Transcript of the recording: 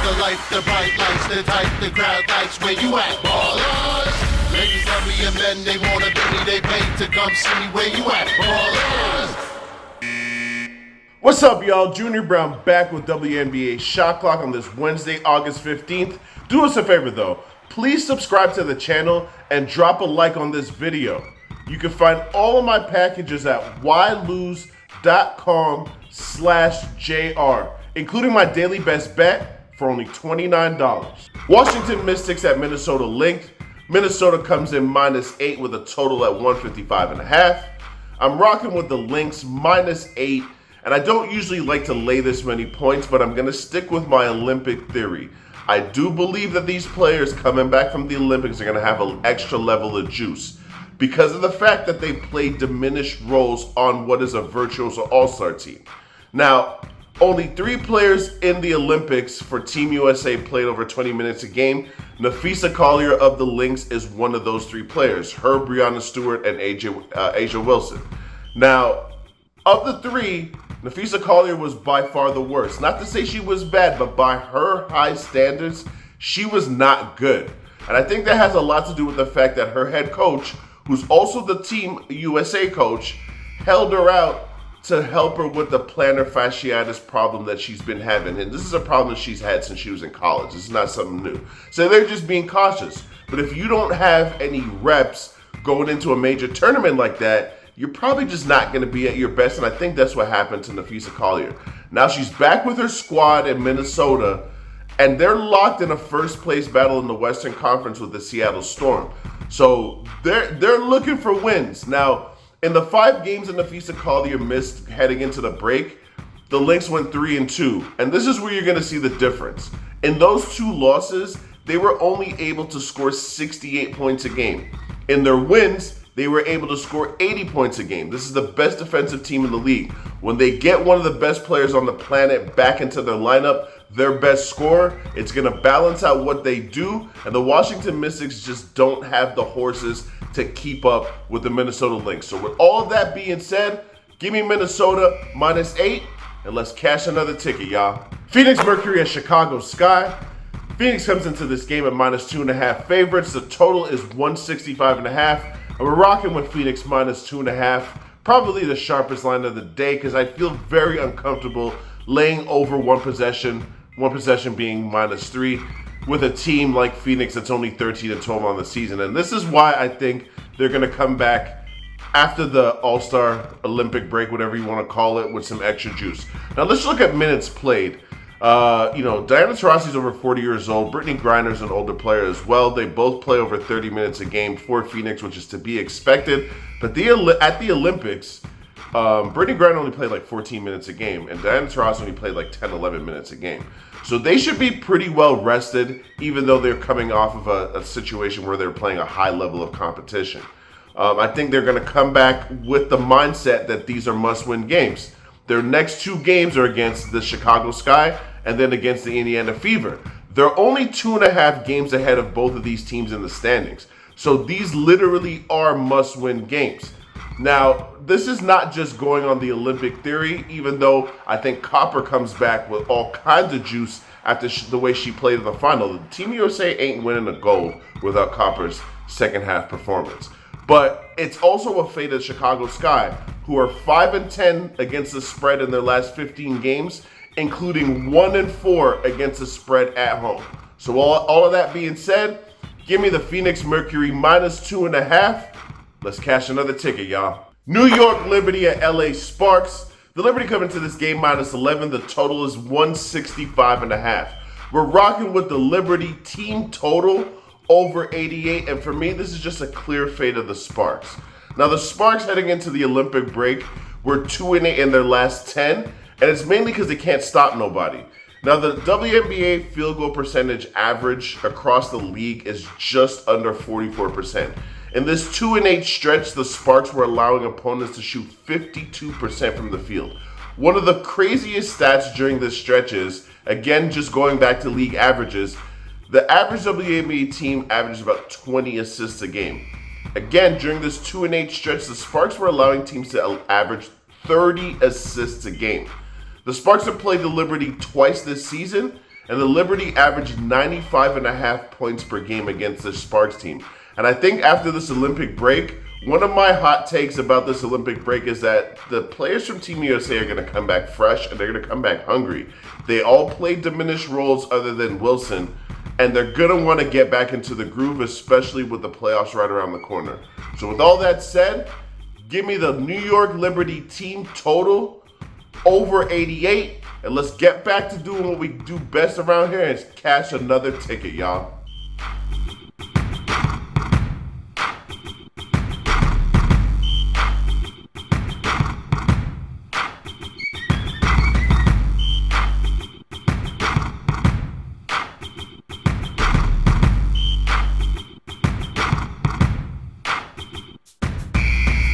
the life, the bright lights, the type, the crowd likes. Where you at, ballers? Ladies love me and men, they wanna be me, they pay to come see me. Where you at, ballers? What's up, y'all? Junior Browne back with WNBA Shot Clock on this Wednesday, August 15th. Do us a favor, though. Please subscribe to the channel and drop a like on this video. You can find all of my packages at wlose.com/JR, including my daily best bet for only $29. Washington Mystics at Minnesota Lynx. Minnesota comes in -8 with a total at 155.5. I'm rocking with the Lynx -8. And I don't usually like to lay this many points, but I'm going to stick with my Olympic theory. I do believe that these players coming back from the Olympics are going to have an extra level of juice because of the fact that they play diminished roles on what is a virtuoso all-star team. Now, only 3 players in the Olympics for Team USA played over 20 minutes a game. Napheesa Collier of the Lynx is one of those 3 players. Her, Breanna Stewart, and A'ja Wilson. Now, of the 3, Napheesa Collier was by far the worst. Not to say she was bad, but by her high standards, she was not good. And I think that has a lot to do with the fact that her head coach, who's also the Team USA coach, held her out to help her with the plantar fasciitis problem that she's been having. And this is a problem that she's had since she was in college. This is not something new. So they're just being cautious. But if you don't have any reps going into a major tournament like that, you're probably just not going to be at your best, and I think that's what happened to Napheesa Collier. Now she's back with her squad in Minnesota, and they're locked in a first-place battle in the Western Conference with the Seattle Storm. So they're looking for wins. Now, in the 5 games that Napheesa Collier missed heading into the break, the Lynx went 3-2, and this is where you're going to see the difference. In those 2 losses, they were only able to score 68 points a game. In their wins, they were able to score 80 points a game. This is the best defensive team in the league. When they get one of the best players on the planet back into their lineup, their best scorer, it's going to balance out what they do. And the Washington Mystics just don't have the horses to keep up with the Minnesota Lynx. So with all of that being said, give me Minnesota -8, and let's cash another ticket, y'all. Phoenix Mercury at Chicago Sky. Phoenix comes into this game at -2.5 favorites. The total is 165.5. And we're rocking with Phoenix -2.5. Probably the sharpest line of the day because I feel very uncomfortable laying over one possession being -3, with a team like Phoenix that's only 13-12 on the season. And this is why I think they're going to come back after the All-Star Olympic break, whatever you want to call it, with some extra juice. Now let's look at minutes played. Diana Taurasi's over 40 years old. Brittany Griner's an older player as well. They both play over 30 minutes a game for Phoenix, which is to be expected. But at the Olympics, Brittany Griner only played like 14 minutes a game, and Diana Taurasi only played like 10, 11 minutes a game. So they should be pretty well rested, even though they're coming off of a situation where they're playing a high level of competition. I think they're going to come back with the mindset that these are must-win games. Their next 2 games are against the Chicago Sky and then against the Indiana Fever. They're only 2.5 games ahead of both of these teams in the standings. So these literally are must-win games. Now, this is not just going on the Olympic theory, even though I think Copper comes back with all kinds of juice after the way she played in the final. The Team USA ain't winning a gold without Copper's second-half performance. But it's also a fate of Chicago Sky, who are 5-10 against the spread in their last 15 games, including 1-4 against the spread at home. So all of that being said, give me the Phoenix Mercury -2.5. Let's cash another ticket, y'all. New York Liberty at LA Sparks. The Liberty come into this game -11. The total is 165.5. We're rocking with the Liberty team total over 88, and for me, this is just a clear fate of the Sparks. Now, the Sparks heading into the Olympic break were 2-8 in their last 10, and it's mainly because they can't stop nobody. Now, the WNBA field goal percentage average across the league is just under 44%. In this 2-8 stretch, the Sparks were allowing opponents to shoot 52% from the field. One of the craziest stats during this stretch is, again, just going back to league averages, the average WNBA team averages about 20 assists a game. Again, during this 2-8 stretch, the Sparks were allowing teams to average 30 assists a game. The Sparks have played the Liberty twice this season, and the Liberty averaged 95.5 points per game against the Sparks team. And I think after this Olympic break, one of my hot takes about this Olympic break is that the players from Team USA are going to come back fresh and they're going to come back hungry. They all played diminished roles other than Wilson, and they're going to want to get back into the groove, especially with the playoffs right around the corner. So with all that said, give me the New York Liberty team total over 88, and let's get back to doing what we do best around here and cash another ticket, y'all.